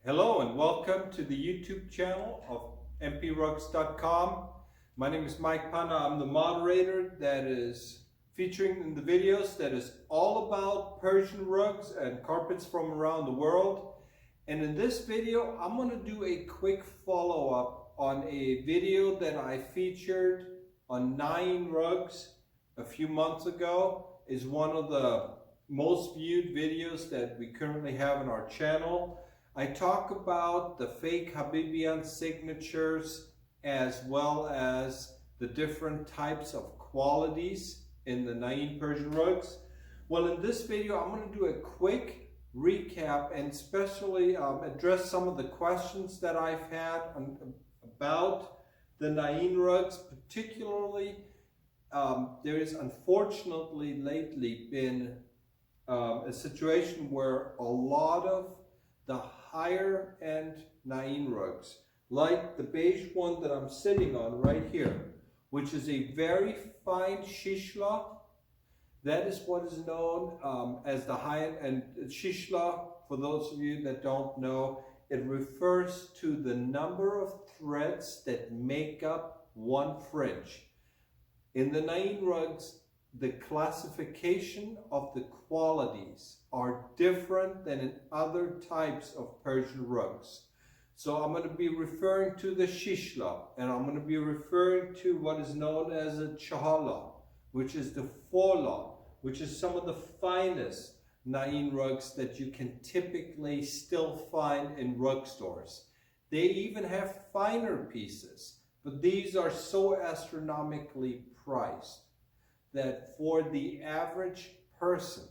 Hello and welcome to the YouTube channel of mprugs.com. My name is Mike Panna. I'm the moderator that is featuring in the videos that is all about Persian rugs and carpets from around the world. And in this video, I'm going to do a quick follow-up on a video that I featured on Nain rugs a few months ago. It's one of the most viewed videos that we currently have on our channel. I talk about the fake Habibian signatures as well as the different types of qualities in the Nain Persian rugs. Well, in this video, I'm going to do a quick recap and especially address some of the questions that I've had about the Nain rugs. Particularly, there is unfortunately lately been a situation where a lot of the higher end Nain rugs, like the beige one that I'm sitting on right here, which is a very fine shishla. That is what is known as the high end. And shishla, for those of you that don't know, it refers to the number of threads that make up one fringe. In the Nain rugs, the classification of the qualities are different than in other types of Persian rugs. So I'm going to be referring to the shishla, and I'm going to be referring to what is known as a chahala, which is the fola, which is some of the finest Nain rugs that you can typically still find in rug stores. They even have finer pieces, but these are so astronomically priced that for the average person,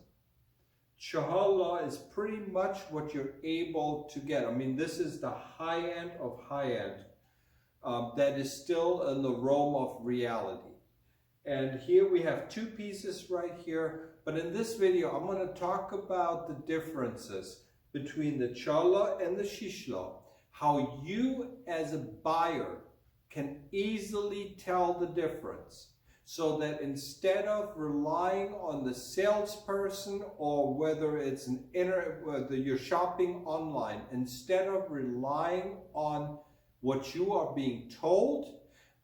chahala is pretty much what you're able to get. I mean, this is the high end of high end that is still in the realm of reality. And here we have two pieces right here, but in this video I'm going to talk about the differences between the chahala and the shishla, how you as a buyer can easily tell the difference. So that instead of relying on the salesperson or whether it's whether you're shopping online, instead of relying on what you are being told,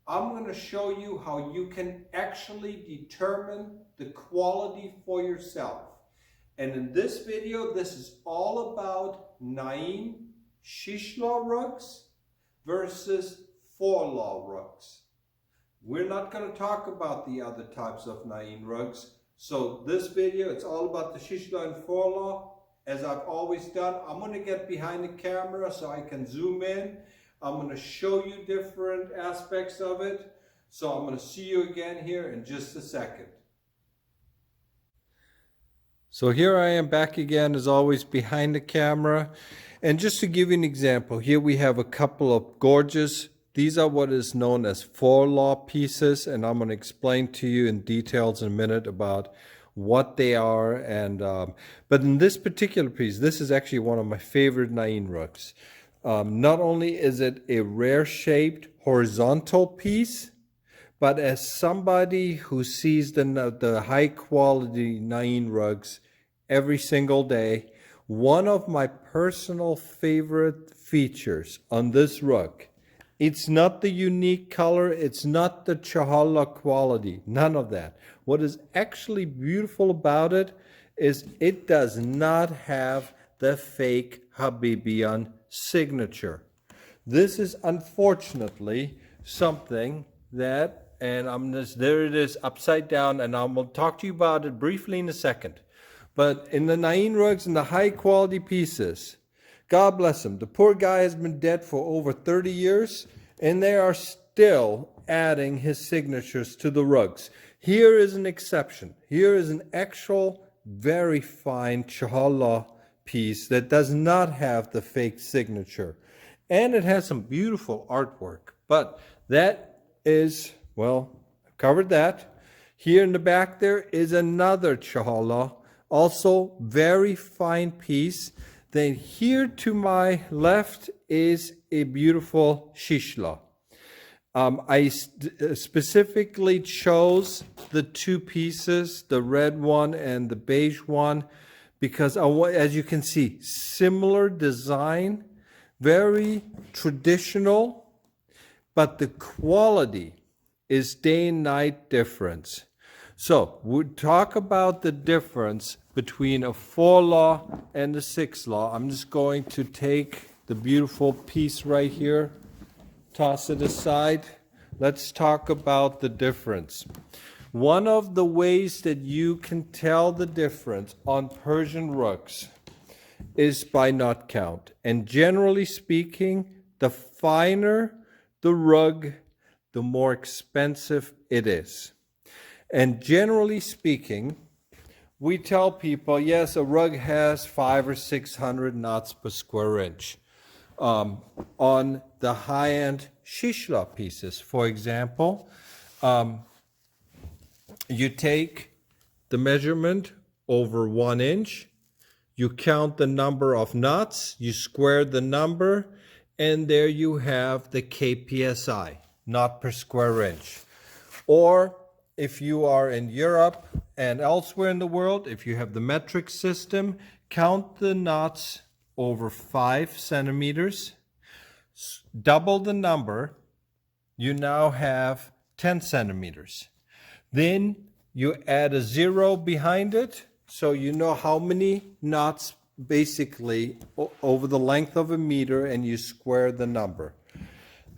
I'm going to show you how you can actually determine the quality for yourself. And in this video, this is all about Nain shishla rugs versus fola rugs. We're not going to talk about the other types of Nain rugs. So this video, it's all about the shishla and fola. As I've always done, I'm going to get behind the camera so I can zoom in. I'm going to show you different aspects of it. So I'm going to see you again here in just a second. So here I am back again, as always, behind the camera. And just to give you an example, here we have a couple of gorgeous, these are what is known as fola pieces, and I'm going to explain to you in details in a minute about what they are. And but in this particular piece, this is actually one of my favorite Nain rugs. Not only is it a rare-shaped horizontal piece, but as somebody who sees the high-quality Nain rugs every single day, one of my personal favorite features on this rug, it's not the unique color, it's not the chahala quality, none of that. What is actually beautiful about it is it does not have the fake Habibian signature. This is unfortunately something that, and there it is upside down, and I'm going to talk to you about it briefly in a second. But in the Nain rugs and the high quality pieces, God bless him, the poor guy has been dead for over 30 years, and they are still adding his signatures to the rugs. Here is an exception. Here is an actual very fine chahala piece that does not have the fake signature. And it has some beautiful artwork. But that is, well, I've covered that. Here in the back there is another chahala, also very fine piece. Then here to my left is a beautiful shishla. I specifically chose the two pieces, the red one and the beige one, because as you can see, similar design, very traditional, but the quality is day and night difference. So we'll talk about the difference between a 4-law and a 6-law. I'm just going to take the beautiful piece right here, toss it aside. Let's talk about the difference. One of the ways that you can tell the difference on Persian rugs is by knot count. And generally speaking, the finer the rug, the more expensive it is. And generally speaking, we tell people, yes, a rug has 500 or 600 knots per square inch. On the high-end shishla pieces, for example, you take the measurement over 1 inch, you count the number of knots, you square the number, and there you have the KPSI, knot per square inch. Or if you are in Europe and elsewhere in the world, if you have the metric system, count the knots over 5 centimeters, double the number, you now have 10 centimeters. Then you add a 0 behind it, so you know how many knots basically over the length of a meter, and you square the number.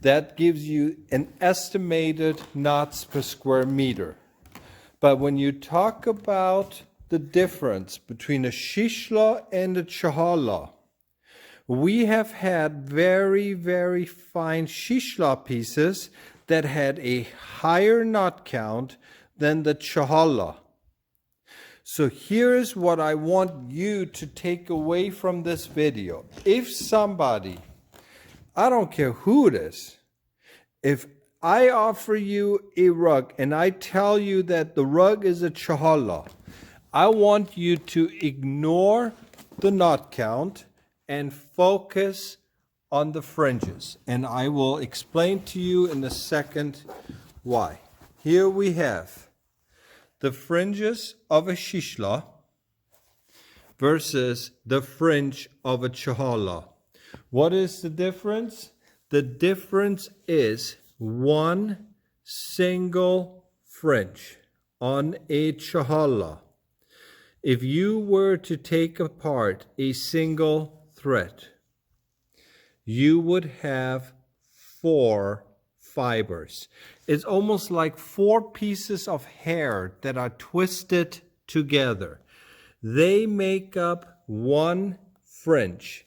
That gives you an estimated knots per square meter. But when you talk about the difference between a shishla and a chahala, we have had very, very fine shishla pieces that had a higher knot count than the chahala. So here is what I want you to take away from this video. If somebody, I don't care who it is, if I offer you a rug and I tell you that the rug is a chahala, I want you to ignore the knot count and focus on the fringes. And I will explain to you in a second why. Here we have the fringes of a shishla versus the fringe of a chahala. What is the difference? The difference is one single fringe on a chahala. If you were to take apart a single thread, you would have 4 fibers. It's almost like 4 pieces of hair that are twisted together. They make up one fringe.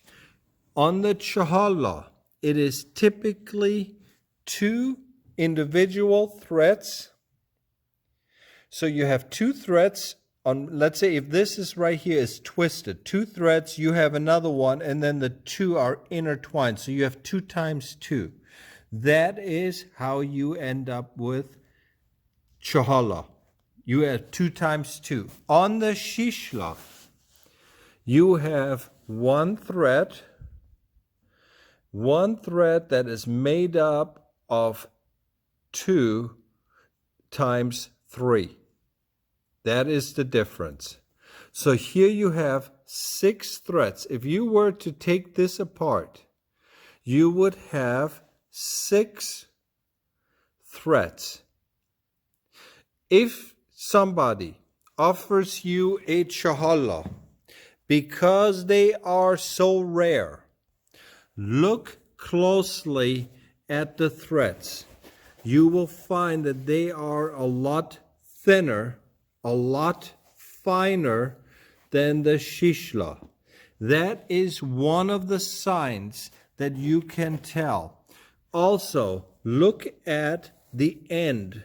On the chahala, it is typically 2 individual threads. So you have 2 threads on, let's say if this is right here is twisted, 2 threads, you have another one, and then the 2 are intertwined. So you have 2 times 2. That is how you end up with chahala. You have 2 times 2. On the shishla, you have one thread that is made up of 2 times 3. That is the difference. So here you have 6 threads. If you were to take this apart, you would have 6 threads. If somebody offers you a chahala because they are so rare, look closely at the threads. You will find that they are a lot thinner, a lot finer than the shishla. That is one of the signs that you can tell. Also, look at the end.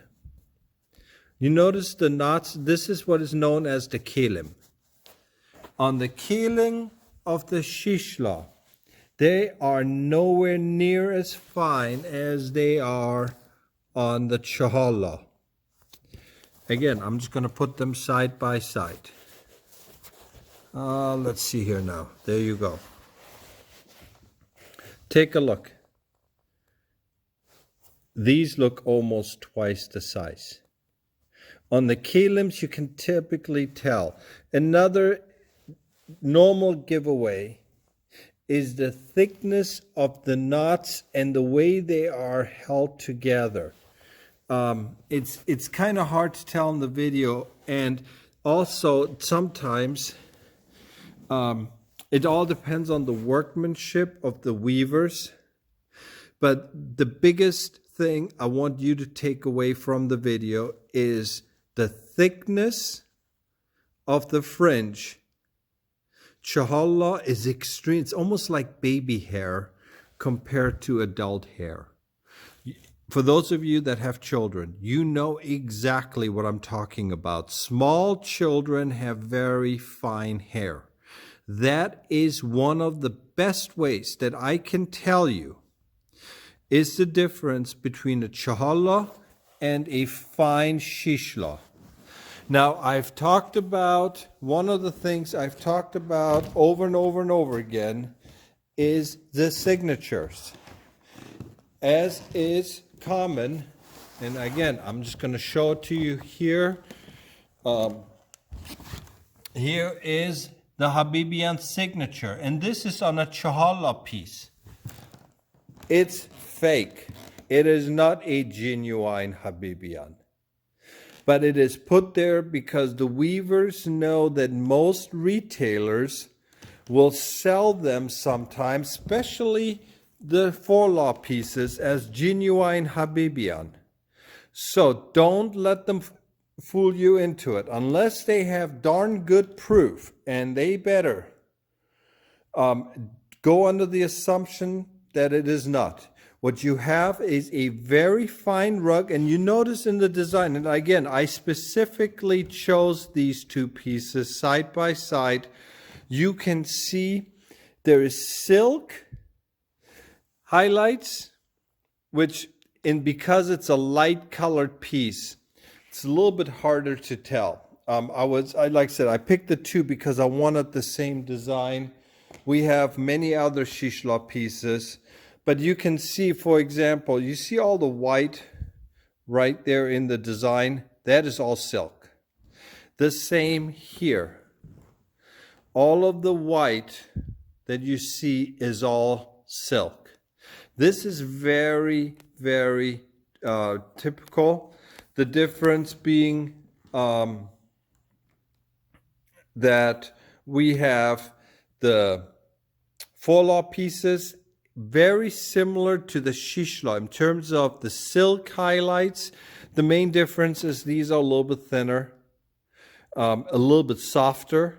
You notice the knots. This is what is known as the kelim. On the kelim of the shishla, they are nowhere near as fine as they are on the chahala. Again, I'm just going to put them side by side. Let's see here now. There you go. Take a look. These look almost twice the size. On the kelims, you can typically tell. Another normal giveaway is the thickness of the knots and the way they are held together. It's kind of hard to tell in the video, and also sometimes it all depends on the workmanship of the weavers. But the biggest thing I want you to take away from the video is the thickness of the fringe. Chahalla is extreme. It's almost like baby hair compared to adult hair. For those of you that have children, you know exactly what I'm talking about. Small children have very fine hair. That is one of the best ways that I can tell you is the difference between a chahalla and a fine shishla. Now, I've talked about, one of the things I've talked about over and over and over again is the signatures. As is common, and again, I'm just going to show it to you here. Here is the Habibian signature, and this is on a chahalla piece. It's fake. It is not a genuine Habibian. But it is put there because the weavers know that most retailers will sell them sometimes, especially the forelaw pieces, as genuine Habibian. So don't let them fool you into it unless they have darn good proof, and they better go under the assumption that it is not. What you have is a very fine rug, and you notice in the design, and again, I specifically chose these two pieces side by side. You can see there is silk highlights, which, because it's a light colored piece, it's a little bit harder to tell. Like I said, I picked the two because I wanted the same design. We have many other shishla pieces. But you can see, for example, you see all the white right there in the design? That is all silk. The same here. All of the white that you see is all silk. This is very, very typical. The difference being that we have the forelaw pieces very similar to the shishla in terms of the silk highlights. The main difference is these are a little bit thinner, a little bit softer,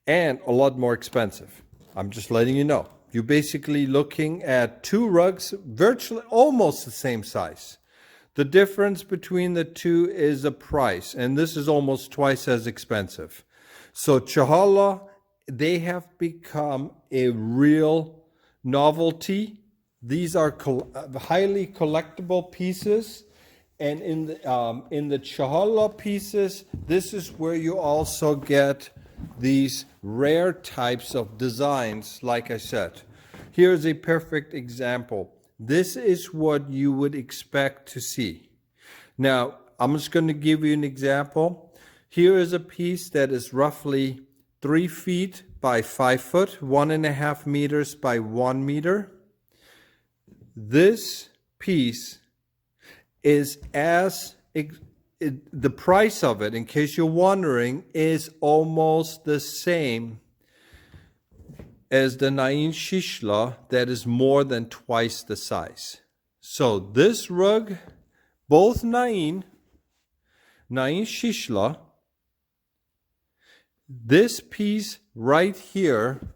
and a lot more expensive. I'm just letting you know. You're basically looking at two rugs virtually almost the same size. The difference between the two is the price, and this is almost twice as expensive. So chahalla, they have become a real novelty. These are highly collectible pieces, and in the chahalla pieces, this is where you also get these rare types of designs. Like I said, here's a perfect example. This is what you would expect to see. Now, I'm just going to give you an example. Here is a piece that is roughly 3 feet by 5 foot, 1.5 meters by 1 meter. This piece is the price of it, in case you're wondering, is almost the same as the Nain Shishla, that is more than twice the size. So this rug, both Nain Shishla, this piece right here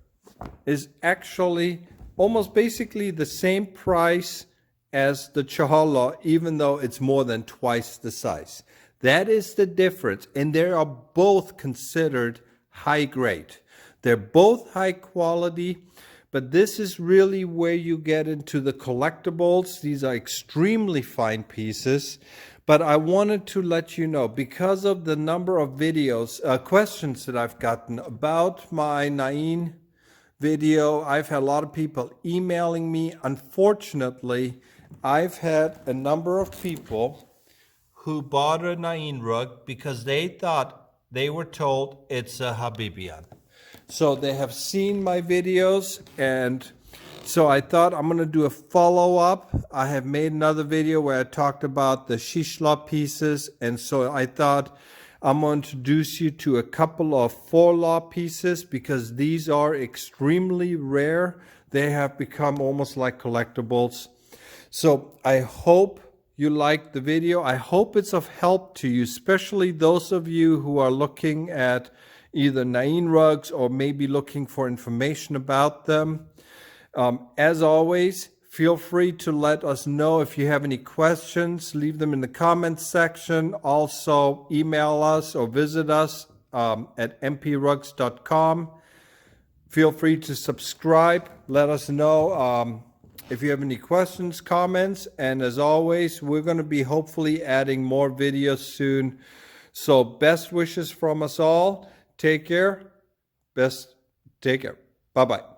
is actually almost basically the same price as the chahalla, even though it's more than twice the size. That is the difference, and they are both considered high grade. They're both high quality, but this is really where you get into the collectibles. These are extremely fine pieces. But I wanted to let you know, because of the number of videos, questions that I've gotten about my Nain video, I've had a lot of people emailing me. Unfortunately, I've had a number of people who bought a Nain rug because they thought, they were told it's a Habibian. So they have seen my videos, and so I thought I'm going to do a follow-up. I have made another video where I talked about the shishla pieces, and so I thought I'm going to introduce you to a couple of 4-law pieces because these are extremely rare. They have become almost like collectibles. So I hope you liked the video. I hope it's of help to you, especially those of you who are looking at either Nain rugs or maybe looking for information about them. As always, feel free to let us know if you have any questions. Leave them in the comments section. Also, email us or visit us at mprugs.com. Feel free to subscribe. Let us know if you have any questions, comments. And as always, we're going to be hopefully adding more videos soon. So best wishes from us all. Take care. Take care. Bye-bye.